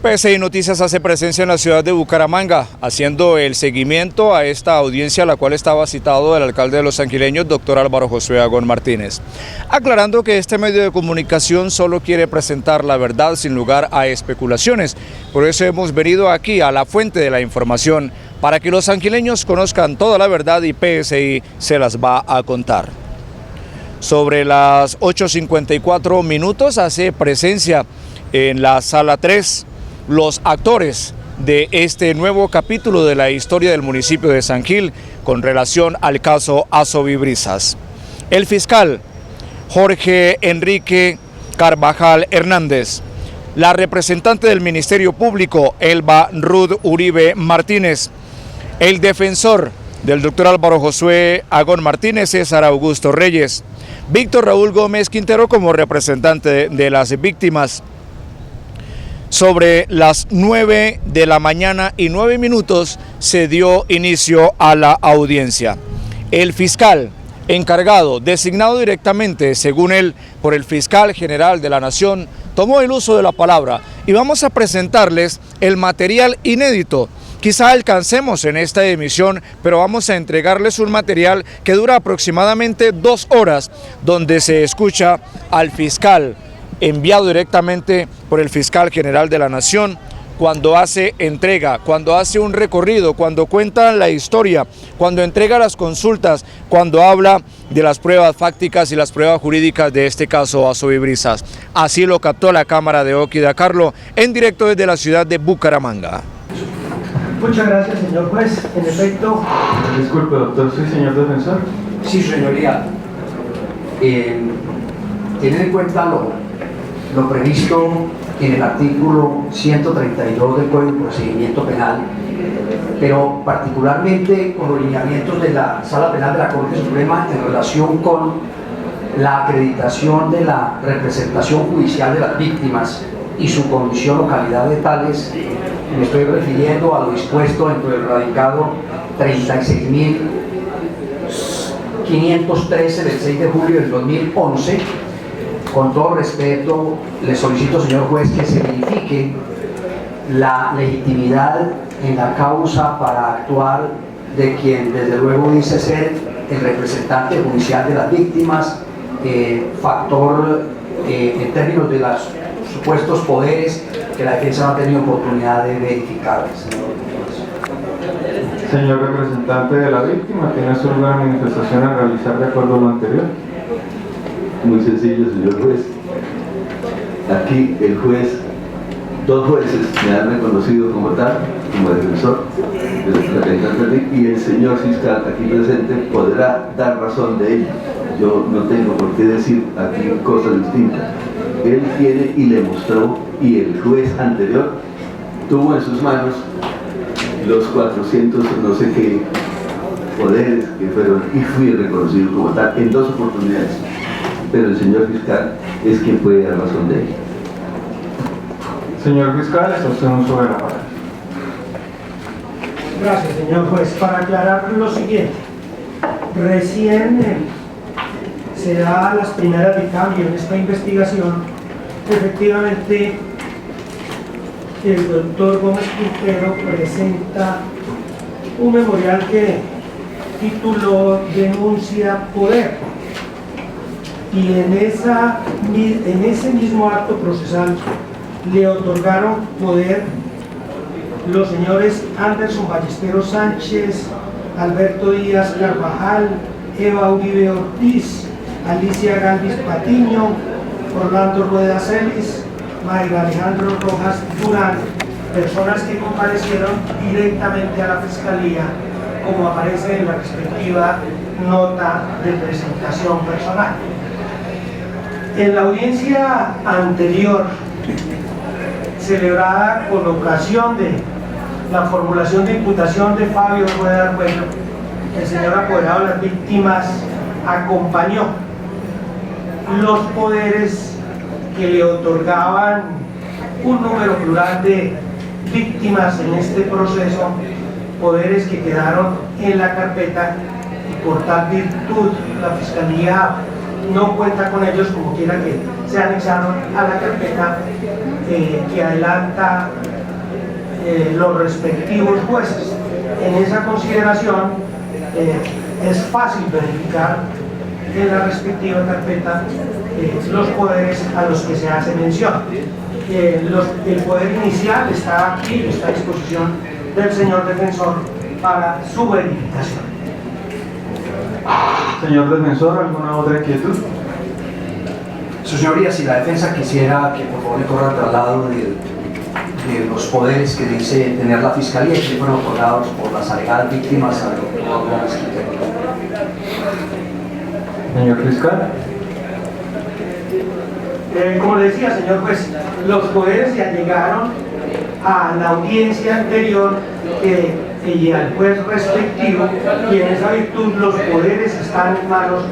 PSI Noticias hace presencia en la ciudad de Bucaramanga, haciendo el seguimiento a esta audiencia a la cual estaba citado el alcalde de Los Sanquileños, doctor Álvaro Josué Agón Martínez, aclarando que este medio de comunicación solo quiere presentar la verdad sin lugar a especulaciones. Por eso hemos venido aquí a la fuente de la información, para que los sanquileños conozcan toda la verdad y PSI se las va a contar. Sobre las 8:54 minutos hace presencia en la sala 3 los actores de este nuevo capítulo de la historia del municipio de San Gil con relación al caso Asovibrisas. El fiscal Jorge Enrique Carvajal Hernández, la representante del Ministerio Público Elba Ruth Uribe Martínez, el defensor del doctor Álvaro Josué Agón Martínez, César Augusto Reyes, Víctor Raúl Gómez Quintero como representante de las víctimas. Sobre las 9 de la mañana y 9 minutos se dio inicio a la audiencia. El fiscal encargado, designado directamente, según él, por el fiscal general de la Nación, tomó el uso de la palabra y vamos a presentarles el material inédito. Quizá alcancemos en esta emisión, pero vamos a entregarles un material que dura aproximadamente 2 horas, donde se escucha al fiscal enviado directamente por el fiscal general de la Nación, cuando hace entrega, cuando hace un recorrido, cuando cuenta la historia, cuando entrega las consultas, cuando habla de las pruebas fácticas y las pruebas jurídicas de este caso Asovibrisas. Así lo captó la cámara de Oki da Carlo en directo desde la ciudad de Bucaramanga. Muchas gracias, señor juez. En efecto... Disculpe, doctor, ¿soy señor defensor? Sí, señoría. Tener en cuenta lo previsto en el artículo 132 del Código de Procedimiento Penal, pero particularmente con los lineamientos de la Sala Penal de la Corte Suprema en relación con la acreditación de la representación judicial de las víctimas y su condición o calidad de tales. Me estoy refiriendo a lo dispuesto dentro del radicado 36.513 del 6 de julio del 2011. Con todo respeto, le solicito, señor juez, que se verifique la legitimidad en la causa para actuar de quien desde luego dice ser el representante judicial de las víctimas, factor en términos de los supuestos poderes que la defensa no ha tenido oportunidad de verificar. Señor representante de la víctima, ¿tiene su lugar de manifestación a realizar de acuerdo a lo anterior? Muy sencillo, señor juez. Aquí el juez, 2 jueces me han reconocido como tal, como defensor de la representante, y el señor fiscal aquí presente podrá dar razón de ello. Yo no tengo por qué decir aquí cosas distintas. Él tiene y le mostró, y el juez anterior tuvo en sus manos los 400 no sé qué poderes que fueron, y fui reconocido como tal en 2 oportunidades. Pero el señor fiscal es quien puede dar razón de ello. Señor fiscal, está usted un uso de la palabra. Gracias, señor juez. Para aclarar lo siguiente, recién se da las primeras de cambio en esta investigación. Efectivamente, el doctor Gómez Quintero presenta un memorial que tituló Denuncia Poder. Y en ese mismo acto procesal le otorgaron poder los señores Anderson Ballesteros Sánchez, Alberto Díaz Carvajal, Eva Uribe Ortiz, Alicia Galvis Patiño, Orlando Rueda Celis, Mayra Alejandro Rojas Durán, personas que comparecieron directamente a la Fiscalía, como aparece en la respectiva nota de presentación personal. En la audiencia anterior, celebrada con ocasión de la formulación de imputación de Fabio Rueda Arguello, el señor apoderado de las víctimas acompañó los poderes que le otorgaban un número plural de víctimas en este proceso, poderes que quedaron en la carpeta, y por tal virtud la Fiscalía no cuenta con ellos, como quiera que se anexaron a la carpeta que adelanta los respectivos jueces. En esa consideración es fácil verificar en la respectiva carpeta los poderes a los que se hace mención. El poder inicial está aquí, está a disposición del señor defensor para su verificación. Señor defensor, ¿alguna otra inquietud? Su señoría, si la defensa quisiera que por favor le corra el traslado de los poderes que dice tener la fiscalía y que fueron otorgados por las alegadas víctimas al doctor Gómez Quintero. Señor fiscal. Como le decía, señor juez, los poderes ya llegaron a la audiencia anterior y al juez respectivo, y en esa virtud los poderes están en manos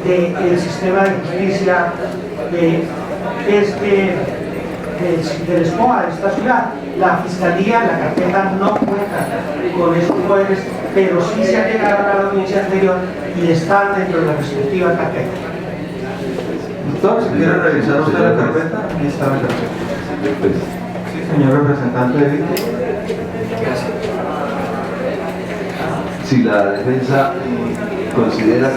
del sistema de justicia del ESPOA de esta ciudad. La fiscalía, la carpeta no cuenta con estos poderes, pero sí se llegaron a la audiencia anterior y están dentro de la respectiva carpeta. Doctor, si quiere revisar usted la carpeta, aquí está la carpeta. Sí, señor representante de víctimas. Si la defensa considera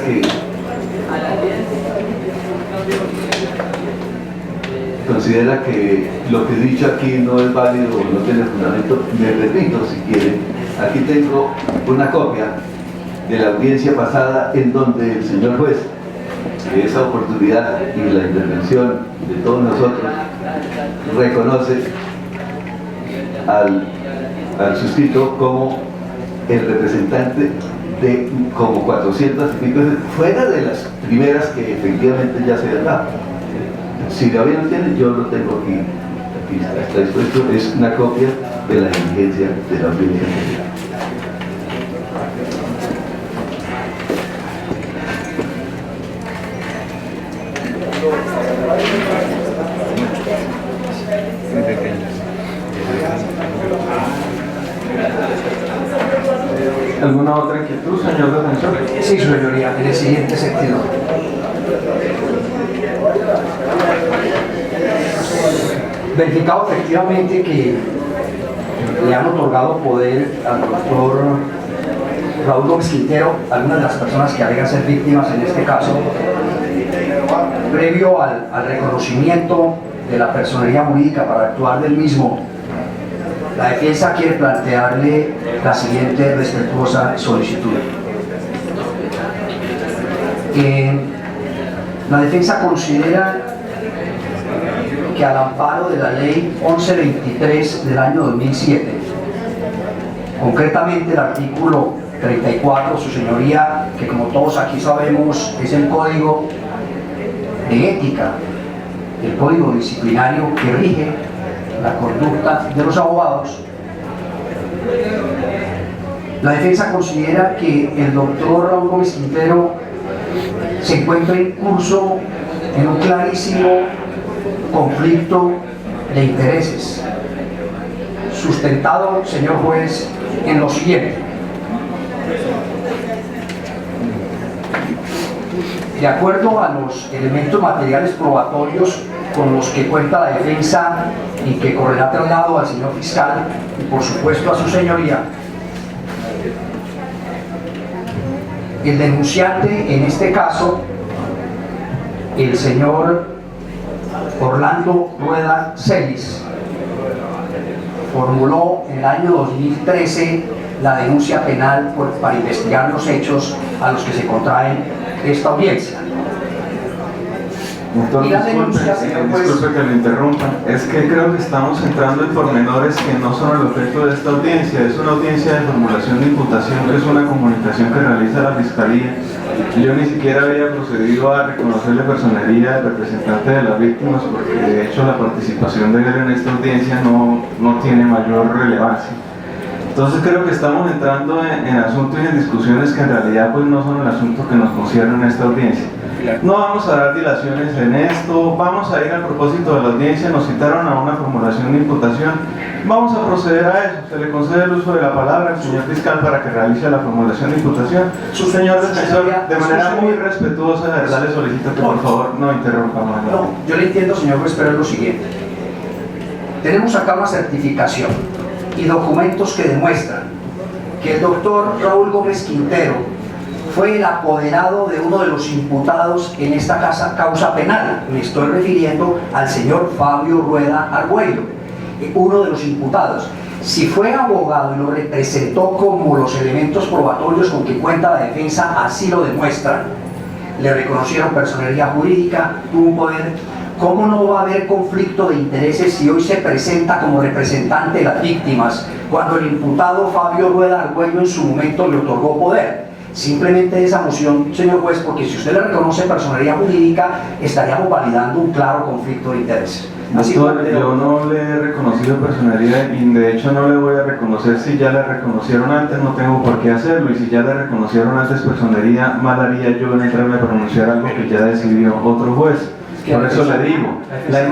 que lo que he dicho aquí no es válido o no tiene fundamento, me repito si quiere. Aquí tengo una copia de la audiencia pasada en donde el señor juez, esa oportunidad y la intervención de todos nosotros, reconoce al suscrito como el representante de como 400 y pico, fuera de las primeras que efectivamente ya se han dado. Si todavía no tiene, yo lo tengo aquí está dispuesto, es una copia de la diligencia de la audiencia anterior. ¿Alguna otra inquietud, señor defensor? Sí, su señoría, en el siguiente sentido. Verificado efectivamente que le han otorgado poder al doctor Raúl Gómez Quintero, algunas de las personas que alegan ser víctimas en este caso, previo al reconocimiento de la personería jurídica para actuar del mismo, la defensa quiere plantearle la siguiente respetuosa solicitud. La defensa considera que al amparo de la ley 1123 del año 2007, concretamente el artículo 34, su señoría, que como todos aquí sabemos es el código de ética, el código disciplinario que rige la conducta de los abogados, la defensa considera que el doctor Raúl Gómez Quintero se encuentra en curso en un clarísimo conflicto de intereses, sustentado, señor juez, en lo siguiente. De acuerdo a los elementos materiales probatorios con los que cuenta la defensa y que correrá traslado al señor fiscal y por supuesto a su señoría, el denunciante en este caso, el señor Orlando Rueda Celis, formuló en el año 2013 la denuncia penal para investigar los hechos a los que se contrae esta audiencia. Doctor, disculpe que lo interrumpa. Es que creo que estamos entrando en pormenores que no son el objeto de esta audiencia. Es una audiencia de formulación de imputación, que es una comunicación que realiza la Fiscalía. Yo ni siquiera había procedido a reconocerle personería del representante de las víctimas, porque de hecho la participación de él en esta audiencia no tiene mayor relevancia. Entonces creo que estamos entrando en asuntos y en discusiones que en realidad pues no son el asunto que nos concierne en esta audiencia. No vamos a dar dilaciones en esto, vamos a ir al propósito de la audiencia. Nos citaron a una formulación de imputación. Vamos a proceder a eso. Se le concede el uso de la palabra al señor fiscal para que realice la formulación de imputación. Señor defensor, de manera muy respetuosa, de verdad le solicito que por favor no interrumpa más. No, yo le entiendo, señor juez, pero es lo siguiente. Tenemos acá una certificación y documentos que demuestran que el doctor Raúl Gómez Quintero fue el apoderado de uno de los imputados en esta causa penal. Me estoy refiriendo al señor Fabio Rueda Argüello, uno de los imputados. Si fue abogado y lo representó como los elementos probatorios con que cuenta la defensa así lo demuestran, le reconocieron personería jurídica, tuvo un poder. ¿Cómo no va a haber conflicto de intereses si hoy se presenta como representante de las víctimas cuando el imputado Fabio Rueda Argüello en su momento le otorgó poder? Simplemente esa moción, señor juez, porque si usted le reconoce personería jurídica, estaríamos validando un claro conflicto de intereses. Doctor, yo no le he reconocido personería y de hecho no le voy a reconocer. Si ya le reconocieron antes, no tengo por qué hacerlo, y si ya le reconocieron antes personería, mal haría yo en entrarme a pronunciar algo que ya decidió otro juez. Por eso le digo, la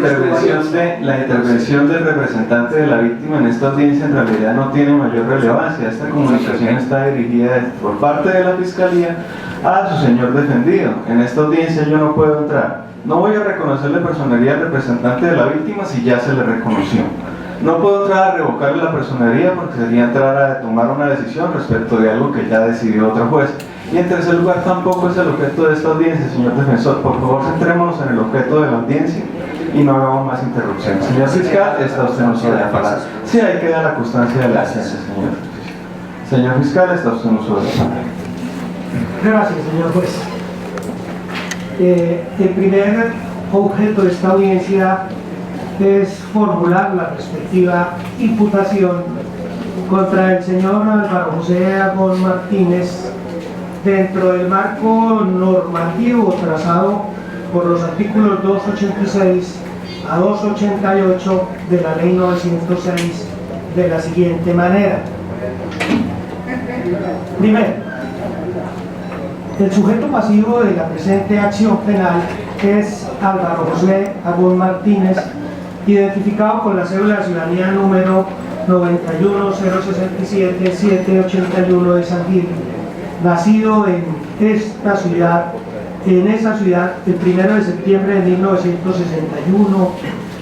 intervención del representante de la víctima en esta audiencia en realidad no tiene mayor relevancia. Esta comunicación está dirigida por parte de la Fiscalía a su señor defendido. En esta audiencia yo no puedo entrar. No voy a reconocerle personería al representante de la víctima si ya se le reconoció. No puedo entrar a revocarle la personería porque sería entrar a tomar una decisión respecto de algo que ya decidió otro juez. Y en tercer lugar, tampoco es el objeto de esta audiencia, señor defensor. Por favor, centrémonos en el objeto de la audiencia y no hagamos más interrupciones. Señor fiscal, está usted en uso de la palabra. Sí, ahí queda la constancia de la audiencia, señor. Señor fiscal, está usted en uso de la palabra. Gracias, señor juez. El primer objeto de esta audiencia es formular la respectiva imputación contra el señor Álvaro José Agón Martínez dentro del marco normativo trazado por los artículos 286 a 288 de la Ley 906 de la siguiente manera. Primero, el sujeto pasivo de la presente acción penal es Álvaro José Agón Martínez, identificado con la cédula de ciudadanía número 91067-781 de San Gil, nacido en esa ciudad el 1 de septiembre de 1961,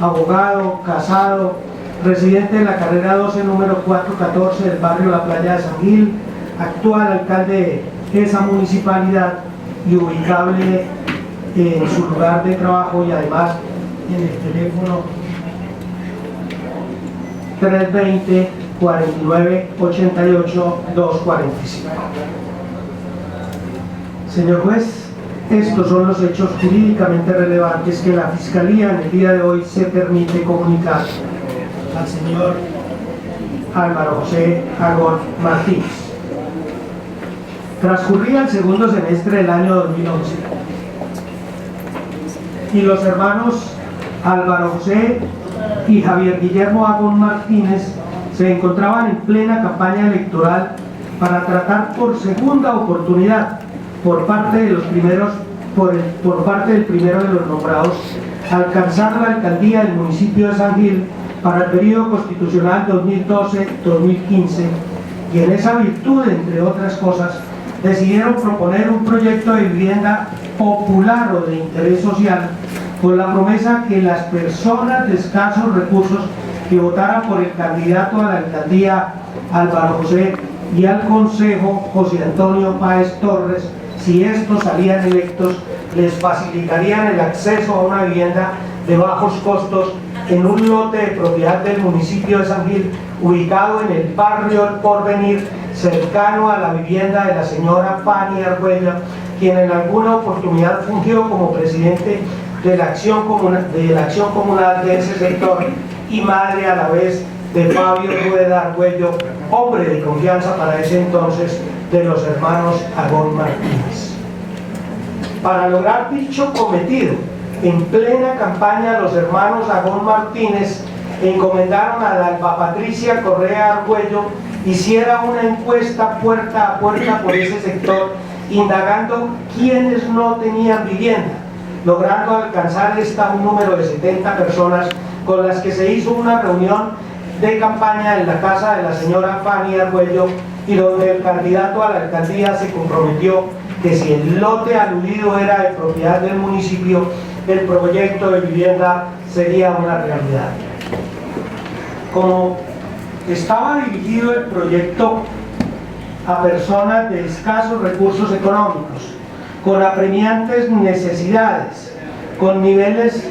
abogado, casado, residente de la carrera 12, número 414 del barrio La Playa de San Gil, actual alcalde de esa municipalidad y ubicable en su lugar de trabajo y además en el teléfono 320 49 88 245. Señor juez, estos son los hechos jurídicamente relevantes que la Fiscalía en el día de hoy se permite comunicar al señor Álvaro José Agón Martínez. Transcurría el segundo semestre del año 2011 y los hermanos Álvaro José y Javier Guillermo Agón Martínez se encontraban en plena campaña electoral para tratar por segunda oportunidad por parte del primero de los nombrados alcanzar la alcaldía del municipio de San Gil para el periodo constitucional 2012-2015, y en esa virtud, entre otras cosas, decidieron proponer un proyecto de vivienda popular o de interés social con la promesa que las personas de escasos recursos que votaran por el candidato a la alcaldía Álvaro José y al consejo José Antonio Páez Torres, si estos salían electos, les facilitarían el acceso a una vivienda de bajos costos en un lote de propiedad del municipio de San Gil, ubicado en el barrio El Porvenir, cercano a la vivienda de la señora Fanny Argüello, quien en alguna oportunidad fungió como presidente de la acción comunal de ese sector y madre a la vez de Fabio Rueda Argüello, hombre de confianza para ese entonces de los hermanos Agón Martínez. Para lograr dicho cometido, en plena campaña los hermanos Agón Martínez encomendaron a la alba Patricia Correa Argüello hiciera una encuesta puerta a puerta por ese sector, indagando quiénes no tenían vivienda, logrando alcanzar un número de 70 personas con las que se hizo una reunión de campaña en la casa de la señora Fanny Argüello, y donde el candidato a la alcaldía se comprometió que si el lote aludido era de propiedad del municipio, el proyecto de vivienda sería una realidad. Como estaba dirigido el proyecto a personas de escasos recursos económicos, con apremiantes necesidades, con niveles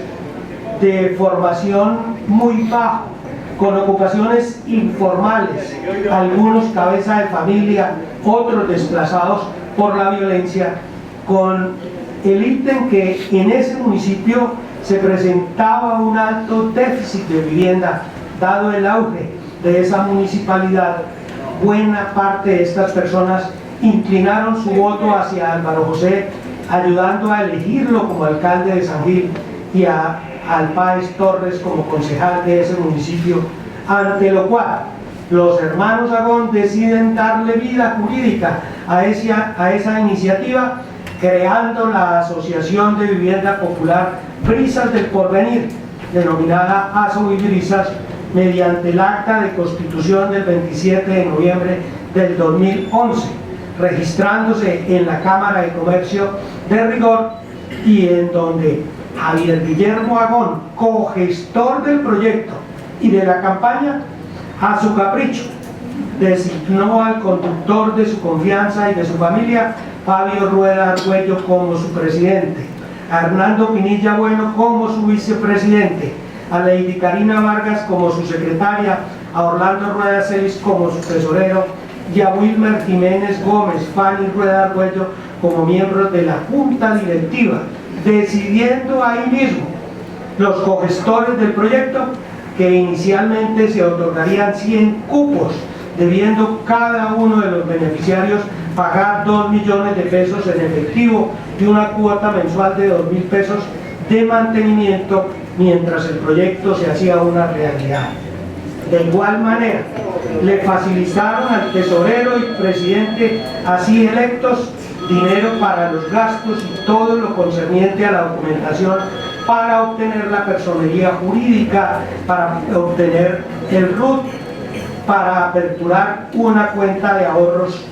de formación muy bajos, con ocupaciones informales, algunos cabeza de familia, otros desplazados por la violencia, con el ítem que en ese municipio se presentaba un alto déficit de vivienda, dado el auge de esa municipalidad. Buena parte de estas personas inclinaron su voto hacia Álvaro José, ayudando a elegirlo como alcalde de San Gil y a Páez Torres como concejal de ese municipio, ante lo cual los hermanos Agón deciden darle vida jurídica a esa iniciativa, creando la Asociación de Vivienda Popular Brisas del Porvenir, denominada ASO y Brisas, mediante el acta de constitución del 27 de noviembre del 2011, registrándose en la Cámara de Comercio de Rigor, y en donde Javier Guillermo Agón, cogestor del proyecto y de la campaña, a su capricho, designó al conductor de su confianza y de su familia, Fabio Rueda Argüello, como su presidente, a Hernando Pinilla Bueno como su vicepresidente, a Lady Karina Vargas como su secretaria, a Orlando Rueda Celis como su tesorero y a Wilmer Jiménez Gómez, Fanny Rueda Argüello como miembros de la junta directiva, decidiendo ahí mismo los cogestores del proyecto que inicialmente se otorgarían 100 cupos, debiendo cada uno de los beneficiarios pagar 2 millones de pesos en efectivo y una cuota mensual de 2.000 pesos de mantenimiento mientras el proyecto se hacía una realidad. De igual manera, le facilitaron al tesorero y presidente así electos dinero para los gastos y todo lo concerniente a la documentación para obtener la personería jurídica, para obtener el RUT, para aperturar una cuenta de ahorros,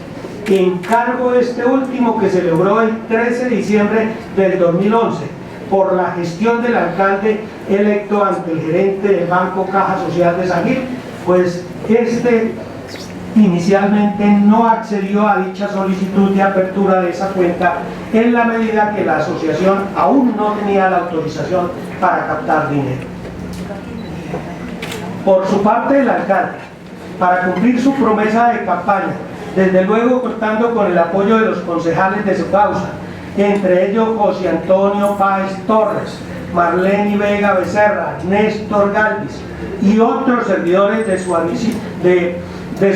encargo este último que se logró el 13 de diciembre del 2011 por la gestión del alcalde electo ante el gerente del Banco Caja Social de San Gil, pues este inicialmente no accedió a dicha solicitud de apertura de esa cuenta en la medida que la asociación aún no tenía la autorización para captar dinero. Por su parte, el alcalde, para cumplir su promesa de campaña, desde luego contando con el apoyo de los concejales de su causa, entre ellos José Antonio Páez Torres, Marlene Vega Becerra, Néstor Galvis y otros servidores de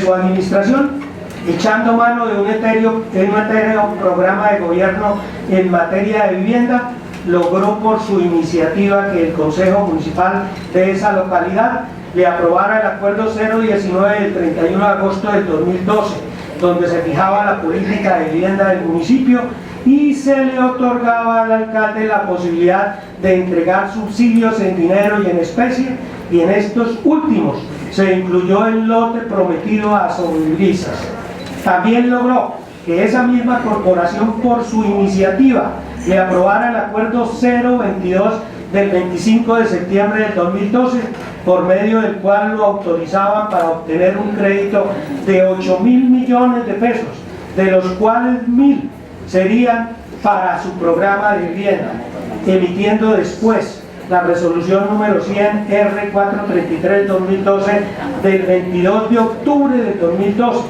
su administración, echando mano de un etéreo programa de gobierno en materia de vivienda, logró por su iniciativa que el Consejo Municipal de esa localidad le aprobara el Acuerdo 019 del 31 de agosto del 2012, donde se fijaba la política de vivienda del municipio y se le otorgaba al alcalde la posibilidad de entregar subsidios en dinero y en especie, y en estos últimos se incluyó el lote prometido a Sobibrisas. También logró que esa misma corporación, por su iniciativa, le aprobara el Acuerdo 022 del 25 de septiembre del 2012, por medio del cual lo autorizaban para obtener un crédito de 8.000 millones de pesos, de los cuales 1.000 serían para su programa de vivienda, emitiendo después la resolución número 100 R433-2012 del 22 de octubre del 2012,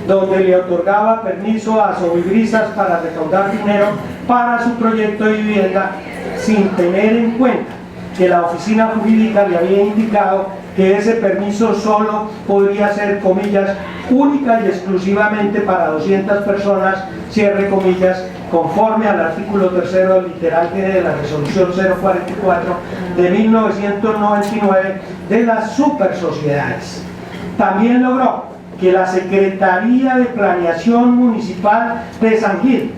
donde le otorgaba permiso a Sobibrisas para recaudar dinero para su proyecto de vivienda, sin tener en cuenta que la oficina jurídica le había indicado que ese permiso solo podría ser, comillas, única y exclusivamente para 200 personas, cierre comillas, conforme al artículo 3º literal G de la resolución 044 de 1999 de las supersociedades. También logró que la Secretaría de Planeación Municipal de San Gil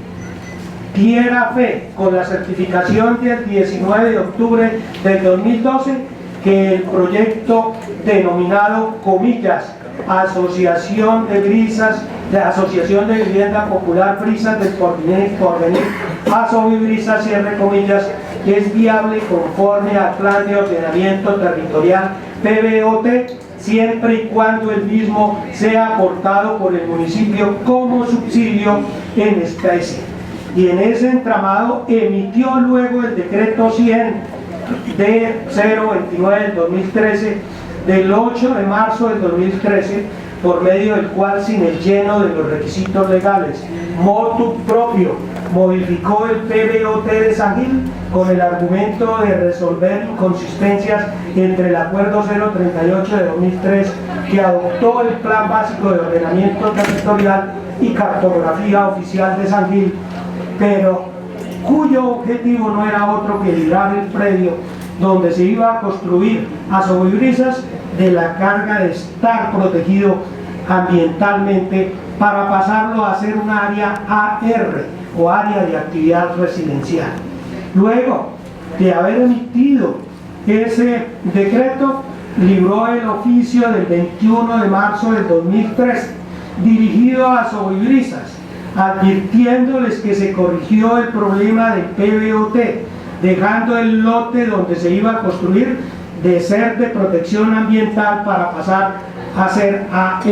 diera fe, con la certificación del 19 de octubre del 2012, que el proyecto denominado, comillas, Asociación de Vivienda Popular Brisas del Porvenir, Asobibrisas, cierre comillas, que es viable conforme al Plan de Ordenamiento Territorial PBOT, siempre y cuando el mismo sea aportado por el municipio como subsidio en especie. Y en ese entramado emitió luego el decreto 100 de 029 del 2013, del 8 de marzo del 2013, por medio del cual, sin el lleno de los requisitos legales, motu propio, modificó el PBOT de San Gil con el argumento de resolver inconsistencias entre el Acuerdo 038 de 2003, que adoptó el Plan Básico de Ordenamiento Territorial y Cartografía Oficial de San Gil, pero cuyo objetivo no era otro que librar el predio donde se iba a construir Asobibrisas de la carga de estar protegido ambientalmente para pasarlo a ser un área AR o área de actividad residencial. Luego de haber emitido ese decreto, libró el oficio del 21 de marzo del 2013 dirigido a Asobibrisas, advirtiéndoles que se corrigió el problema del PBOT, dejando el lote donde se iba a construir de ser de protección ambiental para pasar a ser AR,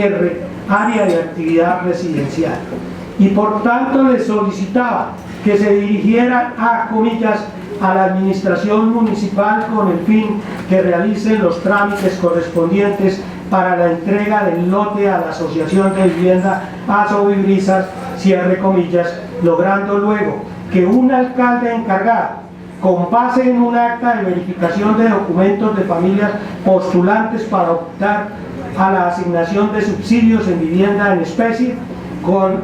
área de actividad residencial. Y por tanto les solicitaba que se dirigieran a, comillas, a la administración municipal con el fin que realicen los trámites correspondientes para la entrega del lote a la Asociación de Vivienda Asobibrisas, cierre comillas, logrando luego que un alcalde encargado, con base en un acta de verificación de documentos de familias postulantes para optar a la asignación de subsidios en vivienda en especie, con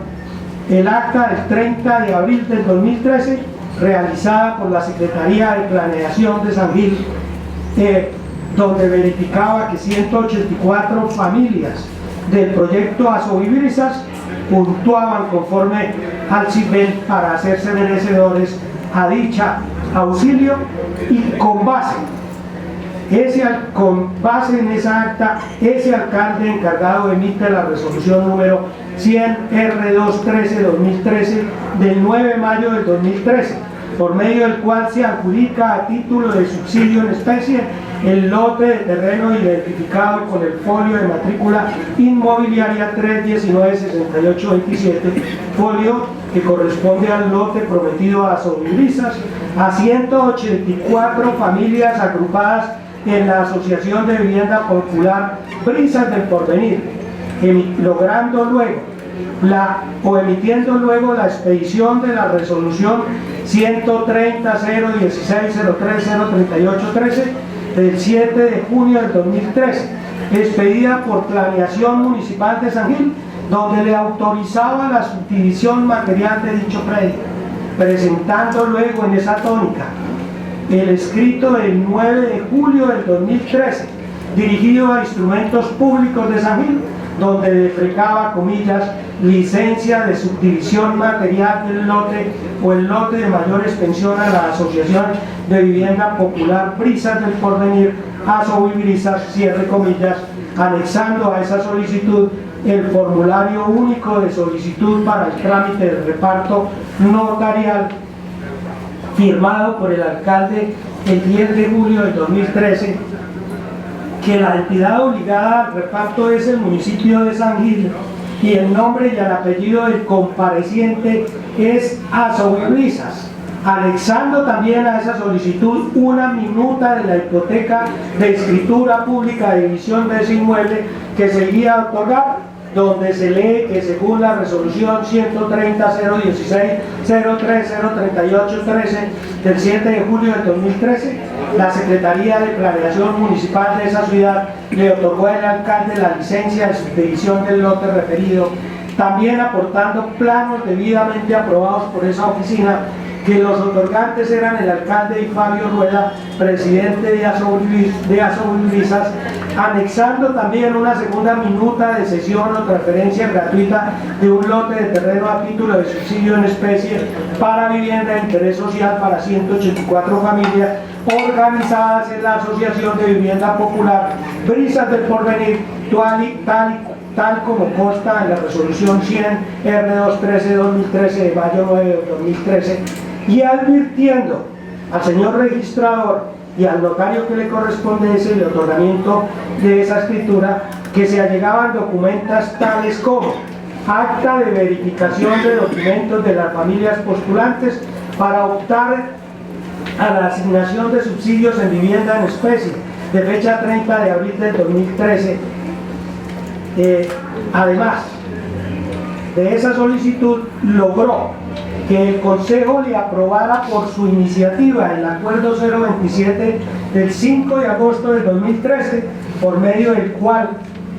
el acta del 30 de abril del 2013, realizada por la Secretaría de Planeación de San Gil, donde verificaba que 184 familias del proyecto Asobibrisas puntuaban conforme al CIBEL para hacerse merecedores a dicha auxilio, y con base en esa acta, ese alcalde encargado emite la resolución número 100 R213-2013 del 9 de mayo del 2013, por medio del cual se adjudica a título de subsidio en especie el lote de terreno identificado con el folio de matrícula inmobiliaria 3196827, folio que corresponde al lote prometido a Asobibrisas, a 184 familias agrupadas en la Asociación de Vivienda Popular Brisas del Porvenir, logrando luego emitiendo luego la expedición de la resolución 130-016-03-038-13 del 7 de junio del 2013, expedida por Planeación Municipal de San Gil, donde le autorizaba la subdivisión material de dicho predio, presentando luego en esa tónica el escrito del 9 de julio del 2013, dirigido a Instrumentos Públicos de San Gil, donde defrecaba, comillas, licencia de subdivisión material del lote o el lote de mayor extensión a la Asociación de Vivienda Popular Brisas del Porvenir, Asobibrisas, cierre comillas, anexando a esa solicitud el formulario único de solicitud para el trámite del reparto notarial, firmado por el alcalde el 10 de julio del 2013, que la entidad obligada al reparto es el municipio de San Gil y el nombre y el apellido del compareciente es Asobibrisas, anexando también a esa solicitud una minuta de la hipoteca de escritura pública de división de ese inmueble que se iba a otorgar, donde se lee que según la resolución 130-016-03-038-13 del 7 de julio del 2013, la Secretaría de Planeación Municipal de esa ciudad le otorgó al alcalde la licencia de subdivisión del lote referido, también aportando planos debidamente aprobados por esa oficina que los otorgantes eran el alcalde y Fabio Rueda, presidente de Asobrisas, anexando también una segunda minuta de cesión o transferencia gratuita de un lote de terreno a título de subsidio en especie para vivienda de interés social para 184 familias organizadas en la Asociación de Vivienda Popular Brisas del Porvenir, tal como consta en la resolución 100 R213-2013 de mayo 9 de 2013, y advirtiendo al señor registrador y al notario que le corresponde el otorgamiento de esa escritura que se allegaban documentos tales como acta de verificación de documentos de las familias postulantes para optar a la asignación de subsidios en vivienda en especie de fecha 30 de abril del 2013. Además de esa solicitud, logró que el Consejo le aprobara por su iniciativa el Acuerdo 027 del 5 de agosto del 2013, por medio del cual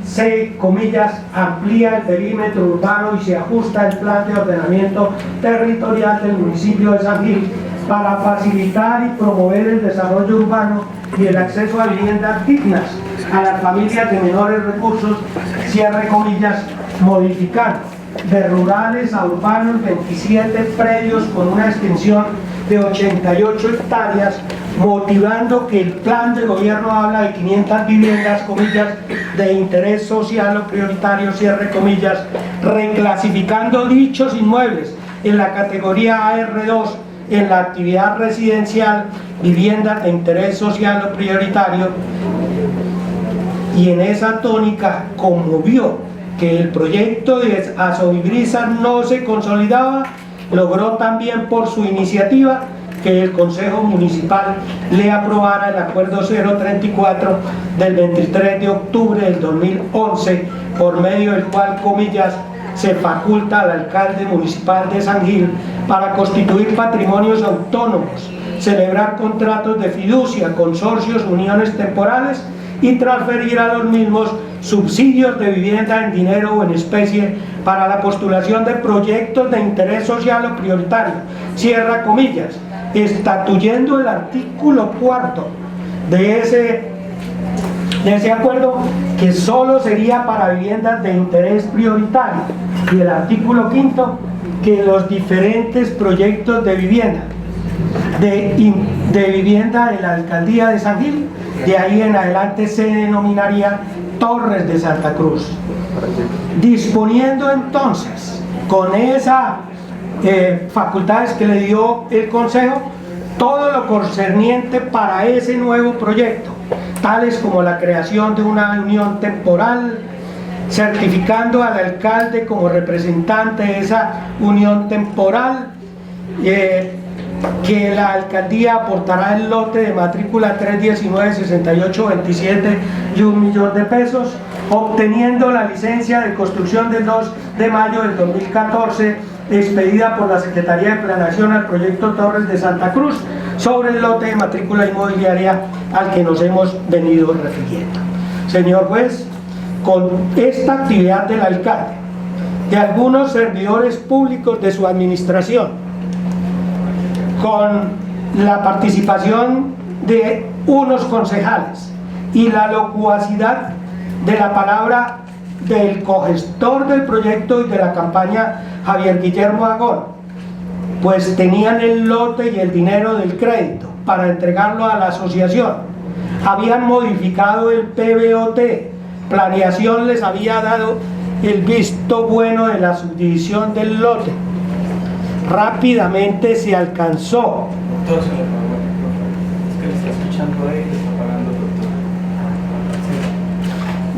se, comillas, amplía el perímetro urbano y se ajusta el plan de ordenamiento territorial del municipio de San Gil para facilitar y promover el desarrollo urbano y el acceso a viviendas dignas a las familias de menores recursos, cierre comillas, modificando de rurales a urbanos 27 predios con una extensión de 88 hectáreas, motivando que el plan de gobierno habla de 500 viviendas, comillas, de interés social o prioritario, cierre comillas, reclasificando dichos inmuebles en la categoría AR2 en la actividad residencial, viviendas de interés social o prioritario, y en esa tónica, como vio que el proyecto de Asobrisas no se consolidaba, logró también por su iniciativa que el Consejo Municipal le aprobara el Acuerdo 034 del 23 de octubre del 2011, por medio del cual, comillas, se faculta al alcalde municipal de San Gil para constituir patrimonios autónomos, celebrar contratos de fiducia, consorcios, uniones temporales y transferir a los mismos subsidios de vivienda en dinero o en especie para la postulación de proyectos de interés social o prioritario, cierra comillas, estatuyendo el artículo 4 de ese acuerdo que solo sería para viviendas de interés prioritario, y el artículo 5 que los diferentes proyectos de vivienda de vivienda de la alcaldía de San Gil, de ahí en adelante se denominaría Torres de Santa Cruz, disponiendo entonces con esas facultades que le dio el Consejo todo lo concerniente para ese nuevo proyecto, tales como la creación de una unión temporal, certificando al alcalde como representante de esa unión temporal, que la alcaldía aportará el lote de matrícula 319-6827 y 1 millón de pesos, obteniendo la licencia de construcción del 2 de mayo del 2014 expedida por la Secretaría de Planeación al proyecto Torres de Santa Cruz sobre el lote de matrícula inmobiliaria al que nos hemos venido refiriendo. Señor juez, con esta actividad del alcalde, de algunos servidores públicos de su administración, con la participación de unos concejales y la locuacidad de la palabra del cogestor del proyecto y de la campaña, Javier Guillermo Agón, pues tenían el lote y el dinero del crédito para entregarlo a la asociación, habían modificado el PBOT, Planeación les había dado el visto bueno de la subdivisión del lote. Rápidamente se alcanzó. Entonces, es que le está escuchando ahí, le está pagando,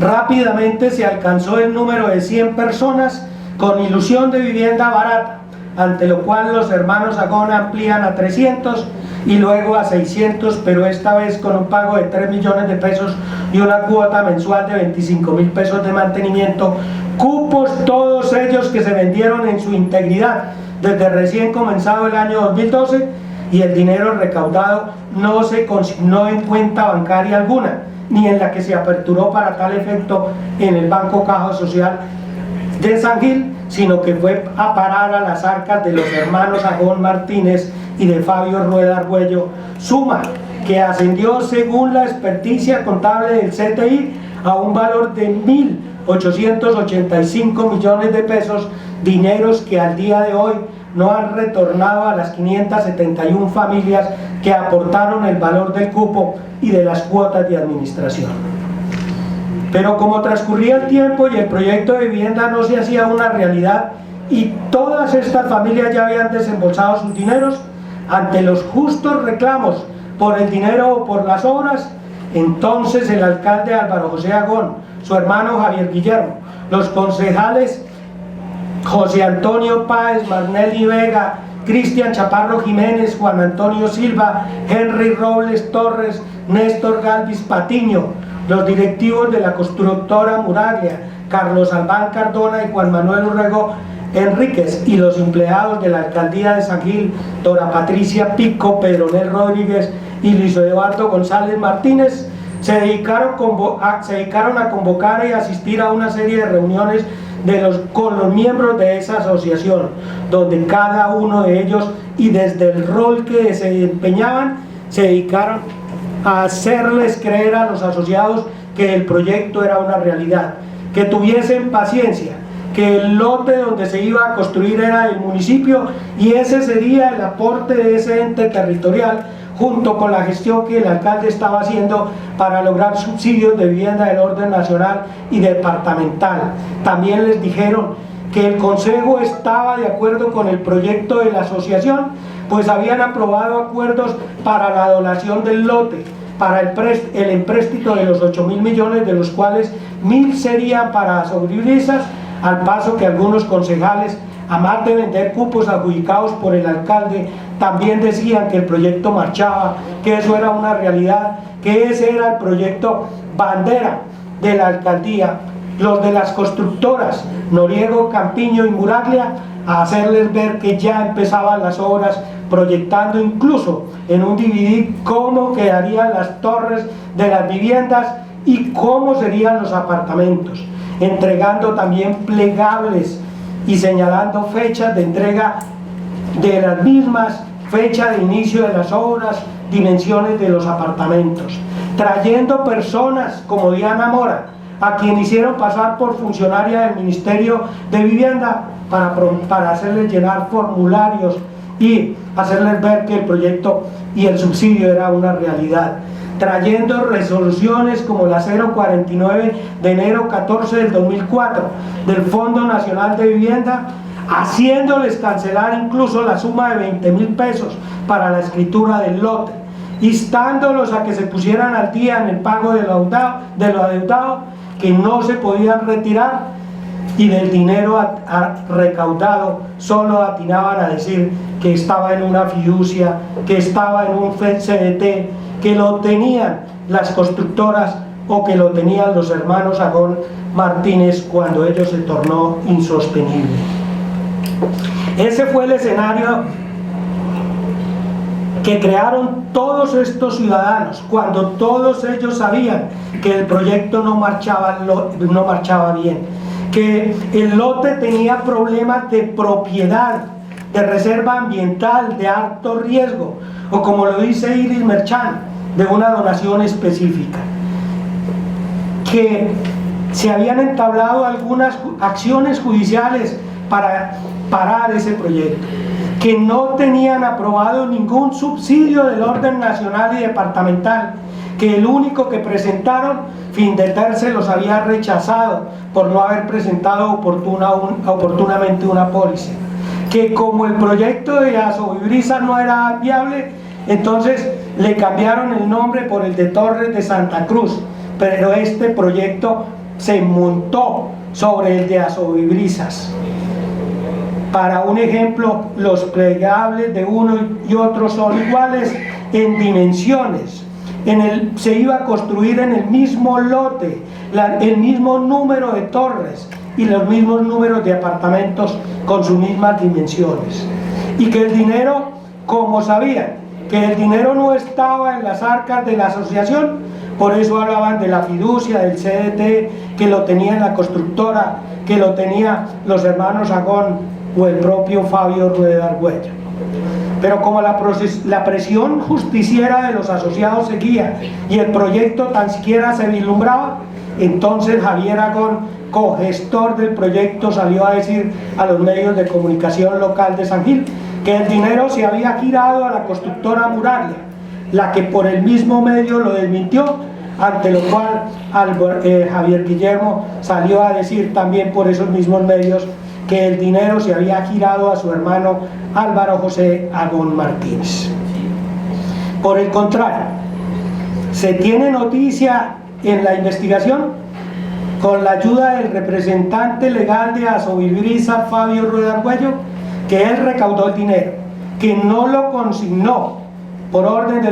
doctor. Rápidamente se alcanzó el número de 100 personas con ilusión de vivienda barata, ante lo cual los hermanos Agón amplían a 300 y luego a 600, pero esta vez con un pago de 3 millones de pesos y una cuota mensual de 25.000 pesos de mantenimiento, cupos todos ellos que se vendieron en su integridad desde recién comenzado el año 2012, y el dinero recaudado no se consignó en cuenta bancaria alguna, ni en la que se aperturó para tal efecto en el Banco Caja Social de San Gil, sino que fue a parar a las arcas de los hermanos Agón Martínez y de Fabio Rueda Argüello, suma que ascendió según la experticia contable del CTI a un valor de 1.885 millones de pesos, dineros que al día de hoy no han retornado a las 571 familias que aportaron el valor del cupo y de las cuotas de administración. Pero como transcurría el tiempo y el proyecto de vivienda no se hacía una realidad y todas estas familias ya habían desembolsado sus dineros, ante los justos reclamos por el dinero o por las obras, entonces el alcalde Álvaro José Agón, su hermano Javier Guillermo, los concejales José Antonio Páez, Marnelli Vega, Cristian Chaparro Jiménez, Juan Antonio Silva, Henry Robles Torres, Néstor Galvis Patiño, los directivos de la constructora Muraglia, Carlos Albán Cardona y Juan Manuel Urrego Enríquez, y los empleados de la alcaldía de San Gil, Dora Patricia Pico, Pedronel Rodríguez y Luis Eduardo González Martínez, se dedicaron a convocar y asistir a una serie de reuniones con los miembros de esa asociación, donde cada uno de ellos, y desde el rol que se desempeñaban, se dedicaron a hacerles creer a los asociados que el proyecto era una realidad, que tuviesen paciencia, que el lote donde se iba a construir era el municipio y ese sería el aporte de ese ente territorial, junto con la gestión que el alcalde estaba haciendo para lograr subsidios de vivienda del orden nacional y departamental. También les dijeron que el consejo estaba de acuerdo con el proyecto de la asociación, pues habían aprobado acuerdos para la donación del lote, para el empréstito de los 8.000 millones, de los cuales 1.000 serían para Asobrisas, al paso que algunos concejales, a más de vender cupos adjudicados por el alcalde, también decían que el proyecto marchaba, que eso era una realidad, que ese era el proyecto bandera de la alcaldía. Los de las constructoras Noriego, Campiño y Muraglia, a hacerles ver que ya empezaban las obras, proyectando incluso en un DVD cómo quedarían las torres de las viviendas y cómo serían los apartamentos, entregando también plegables y señalando fechas de entrega de las mismas, fecha de inicio de las obras, dimensiones de los apartamentos, trayendo personas como Diana Mora, a quien hicieron pasar por funcionaria del Ministerio de Vivienda para hacerles llenar formularios y hacerles ver que el proyecto y el subsidio era una realidad, trayendo resoluciones como la 049 de enero 14 del 2004 del Fondo Nacional de Vivienda, haciéndoles cancelar incluso la suma de 20.000 pesos para la escritura del lote, instándolos a que se pusieran al día en el pago de lo adeudado, que no se podían retirar, y del dinero recaudado solo atinaban a decir que estaba en una fiducia, que estaba en un CDT, que lo tenían las constructoras o que lo tenían los hermanos Agón Martínez cuando ello se tornó insostenible. Ese fue el escenario que crearon todos estos ciudadanos cuando todos ellos sabían que el proyecto no marchaba bien, que el lote tenía problemas de propiedad, de reserva ambiental, de alto riesgo, o como lo dice Iris Merchán, de una donación específica, que se habían entablado algunas acciones judiciales para parar ese proyecto, que no tenían aprobado ningún subsidio del orden nacional y departamental, que el único que presentaron, Findeter, se los había rechazado por no haber presentado oportunamente una póliza, que como el proyecto de Asobrisas no era viable, entonces le cambiaron el nombre por el de Torres de Santa Cruz, pero este proyecto se montó sobre el de Asobrisas. Para un ejemplo, los plegables de uno y otro son iguales en dimensiones. Se iba a construir en el mismo lote, el mismo número de torres y los mismos números de apartamentos con sus mismas dimensiones. Y que el dinero, como sabían, que el dinero no estaba en las arcas de la asociación, por eso hablaban de la fiducia, del CDT, que lo tenía la constructora, que lo tenía los hermanos Agón o el propio Fabio Rueda Argüello. Pero como la presión justiciera de los asociados seguía y el proyecto tan siquiera se vislumbraba, entonces Javier Agón, cogestor del proyecto, salió a decir a los medios de comunicación local de San Gil que el dinero se había girado a la constructora Muraglia, la que por el mismo medio lo desmintió, ante lo cual Javier Guillermo salió a decir también por esos mismos medios que el dinero se había girado a su hermano Álvaro José Agón Martínez. Por el contrario, se tiene noticia en la investigación, con la ayuda del representante legal de Asovibrisa, Fabio Rueda Argüello, que él recaudó el dinero, que no lo consignó por orden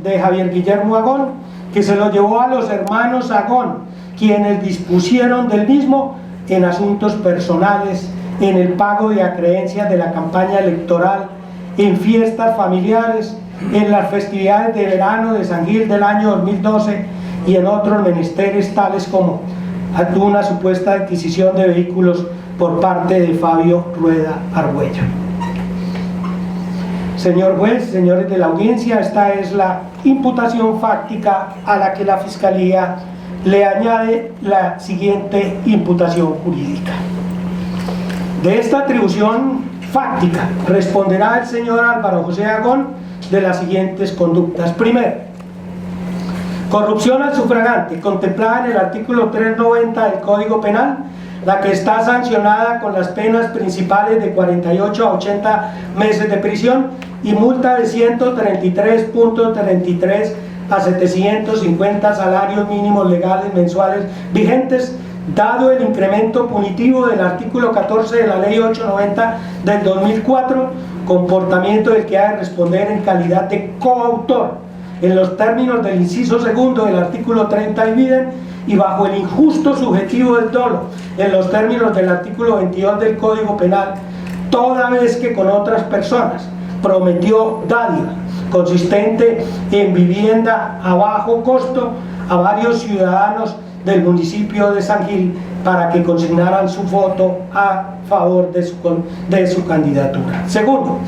de Javier Guillermo Agón, que se lo llevó a los hermanos Agón, quienes dispusieron del mismo en asuntos personales, en el pago de acreencias de la campaña electoral, en fiestas familiares, en las festividades de verano de San Gil del año 2012 y en otros menesteres tales como una supuesta adquisición de vehículos por parte de Fabio Rueda Argüello. Señor juez, señores de la audiencia, esta es la imputación fáctica a la que la Fiscalía le añade la siguiente imputación jurídica. De esta atribución fáctica responderá el señor Álvaro José Agón de las siguientes conductas. Primero, corrupción al sufragante, contemplada en el artículo 390 del Código Penal, la que está sancionada con las penas principales de 48 a 80 meses de prisión y multa de 133.33 a 750 salarios mínimos legales mensuales vigentes, dado el incremento punitivo del artículo 14 de la Ley 890 del 2004, comportamiento del que ha de responder en calidad de coautor, en los términos del inciso segundo del artículo 30 del Biden y bajo el injusto subjetivo del dolo, en los términos del artículo 22 del Código Penal, toda vez que con otras personas prometió dádiva consistente en vivienda a bajo costo a varios ciudadanos del municipio de San Gil para que consignaran su voto a favor de su candidatura. Segundo,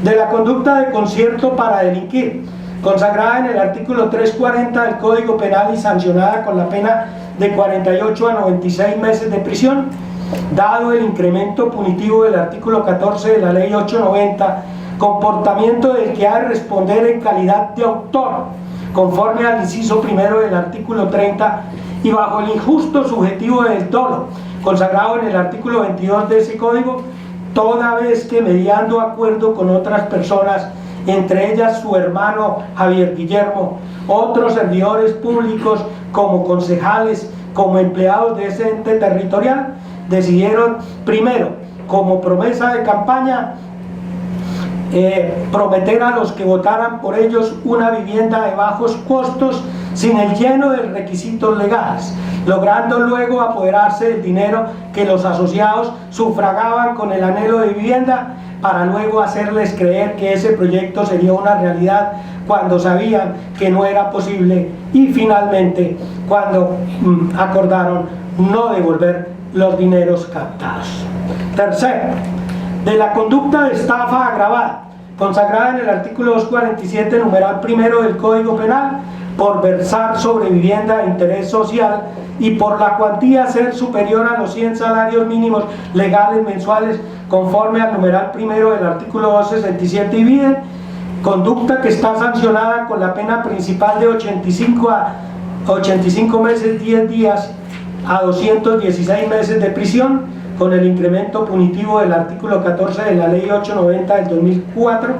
de la conducta de concierto para delinquir, consagrada en el artículo 340 del Código Penal y sancionada con la pena de 48 a 96 meses de prisión, dado el incremento punitivo del artículo 14 de la Ley 890, comportamiento del que ha de responder en calidad de autor, conforme al inciso primero del artículo 30 y bajo el injusto subjetivo del dolo, consagrado en el artículo 22 de ese código, toda vez que mediando acuerdo con otras personas, entre ellas su hermano Javier Guillermo, otros servidores públicos como concejales, como empleados de ese ente territorial, decidieron primero, como promesa de campaña, prometer a los que votaran por ellos una vivienda de bajos costos sin el lleno de requisitos legales, logrando luego apoderarse del dinero que los asociados sufragaban con el anhelo de vivienda, para luego hacerles creer que ese proyecto sería una realidad cuando sabían que no era posible, y finalmente cuando acordaron no devolver los dineros captados. Tercero, de la conducta de estafa agravada, consagrada en el artículo 247, numeral primero del Código Penal, por versar sobre vivienda de interés social y por la cuantía ser superior a los 100 salarios mínimos legales mensuales, conforme al numeral primero del artículo 267 y bien, conducta que está sancionada con la pena principal de 85 meses 10 días a 216 meses de prisión, con el incremento punitivo del artículo 14 de la Ley 890 del 2004,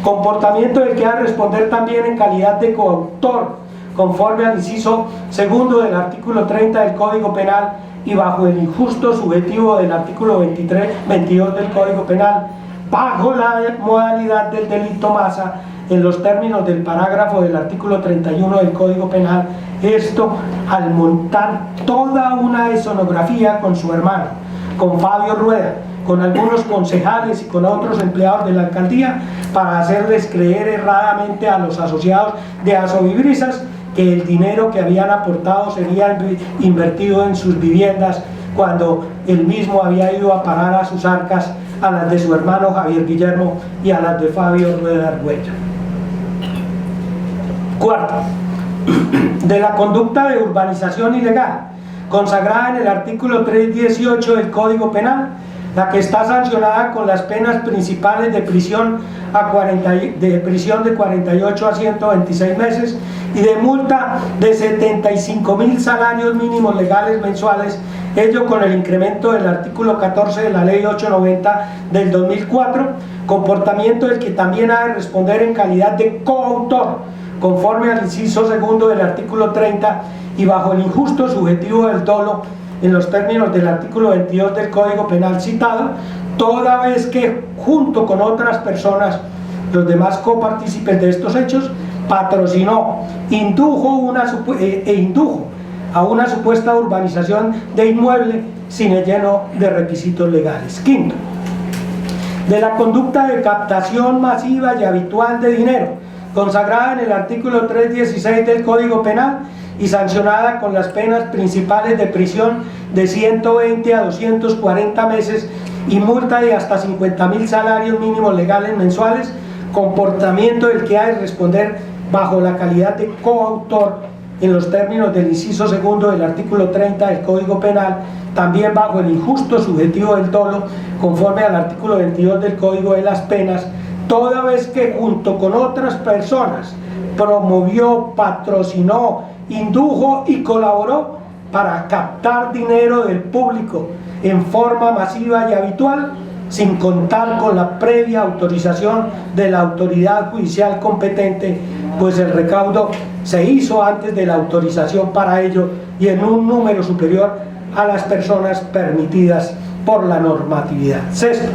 comportamiento del que ha de responder también en calidad de coautor, conforme al inciso segundo del artículo 30 del Código Penal y bajo el injusto subjetivo del artículo 22 del Código Penal, bajo la modalidad del delito masa, en los términos del parágrafo del artículo 31 del Código Penal, esto al montar toda una escenografía con su hermano, con Fabio Rueda, con algunos concejales y con otros empleados de la alcaldía, para hacerles creer erradamente a los asociados de Asovibrisas que el dinero que habían aportado sería invertido en sus viviendas, cuando él mismo había ido a parar a sus arcas, a las de su hermano Javier Guillermo y a las de Fabio Rueda Argüello. Cuarto, de la conducta de urbanización ilegal, consagrada en el artículo 318 del Código Penal, la que está sancionada con las penas principales de prisión de 48 a 126 meses y de multa de 75.000 salarios mínimos legales mensuales, ello con el incremento del artículo 14 de la Ley 890 del 2004, comportamiento del que también ha de responder en calidad de coautor, conforme al inciso segundo del artículo 30 y bajo el injusto subjetivo del dolo en los términos del artículo 22 del Código Penal citado, toda vez que junto con otras personas, los demás copartícipes de estos hechos, patrocinó, indujo a una supuesta urbanización de inmueble sin el lleno de requisitos legales. Quinto, de la conducta de captación masiva y habitual de dinero, consagrada en el artículo 316 del Código Penal y sancionada con las penas principales de prisión de 120 a 240 meses y multa de hasta 50.000 salarios mínimos legales mensuales, comportamiento del que ha de responder bajo la calidad de coautor en los términos del inciso segundo del artículo 30 del Código Penal, también bajo el injusto subjetivo del dolo, conforme al artículo 22 del Código de las Penas, toda vez que junto con otras personas promovió, patrocinó, indujo y colaboró para captar dinero del público en forma masiva y habitual, sin contar con la previa autorización de la autoridad judicial competente, pues el recaudo se hizo antes de la autorización para ello y en un número superior a las personas permitidas por la normatividad. Sexto,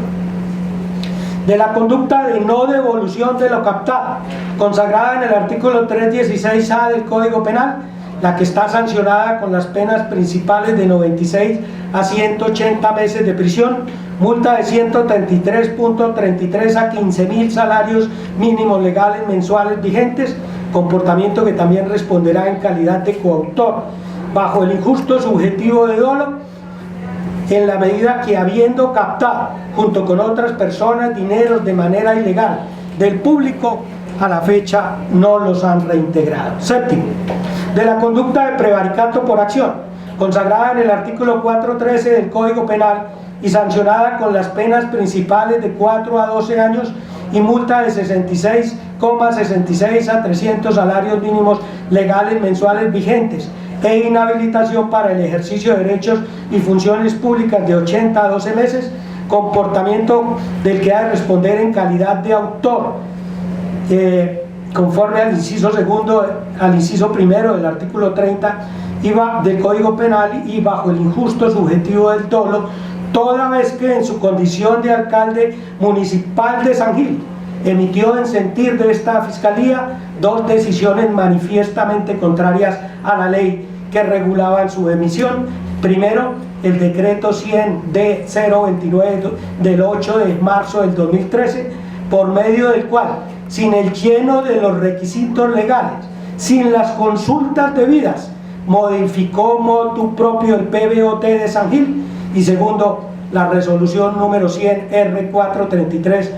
de la conducta de no devolución de lo captado, consagrada en el artículo 316A del Código Penal, la que está sancionada con las penas principales de 96 a 180 meses de prisión, multa de 133.33 a 15.000 salarios mínimos legales mensuales vigentes, comportamiento que también responderá en calidad de coautor, bajo el injusto subjetivo de dolo, en la medida que habiendo captado junto con otras personas dineros de manera ilegal del público, a la fecha no los han reintegrado. Séptimo, de la conducta de prevaricato por acción, consagrada en el artículo 413 del Código Penal y sancionada con las penas principales de 4 a 12 años y multa de 66,66 a 300 salarios mínimos legales mensuales vigentes e inhabilitación para el ejercicio de derechos y funciones públicas de 80 a 12 meses, comportamiento del que ha de responder en calidad de autor, conforme al inciso segundo, al inciso primero del artículo 30 del Código Penal y bajo el injusto subjetivo del dolo, toda vez que en su condición de alcalde municipal de San Gil emitió en sentir de esta Fiscalía dos decisiones manifiestamente contrarias a la ley que regulaban su emisión. Primero, el decreto 100D029 del 8 de marzo del 2013, por medio del cual, sin el lleno de los requisitos legales, sin las consultas debidas, modificó motu propio el PBOT de San Gil. Y segundo, la resolución número 100 R433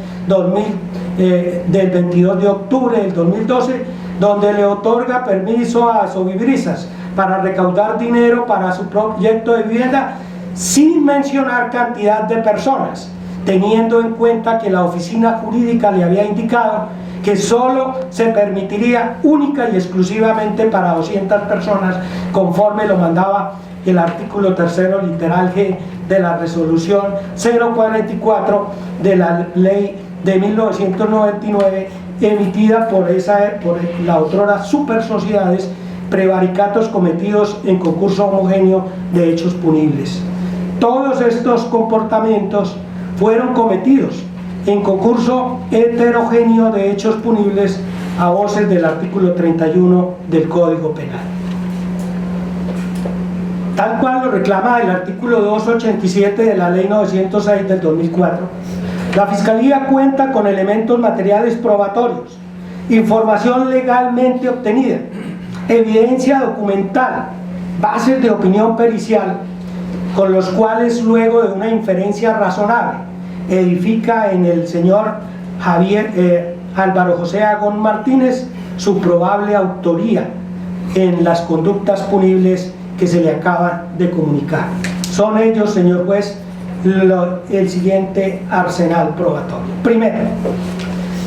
del 22 de octubre del 2012, donde le otorga permiso a Sovibrisas para recaudar dinero para su proyecto de vivienda sin mencionar cantidad de personas, teniendo en cuenta que la oficina jurídica le había indicado que solo se permitiría única y exclusivamente para 200 personas, conforme lo mandaba el artículo tercero literal G de la resolución 044 de la ley de 1999, emitida por la otrora Super Sociedades, prevaricatos cometidos en concurso homogéneo de hechos punibles. Todos estos comportamientos fueron cometidos en concurso heterogéneo de hechos punibles a voces del artículo 31 del Código Penal. Tal cual lo reclama el artículo 287 de la Ley 906 del 2004, la Fiscalía cuenta con elementos materiales probatorios, información legalmente obtenida, evidencia documental, bases de opinión pericial con los cuales luego de una inferencia razonable edifica en el señor Álvaro José Agón Martínez su probable autoría en las conductas punibles que se le acaban de comunicar. Son ellos, señor juez, el siguiente arsenal probatorio. Primero,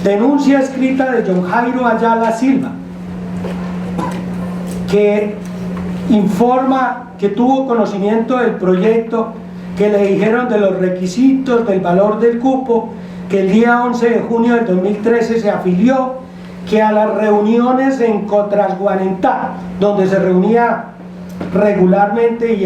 denuncia escrita de John Jairo Ayala Silva, que informa que tuvo conocimiento del proyecto, que le dijeron de los requisitos, del valor del cupo, que el día 11 de junio del 2013 se afilió, que a las reuniones en Cotrasguanentá, donde se reunía regularmente y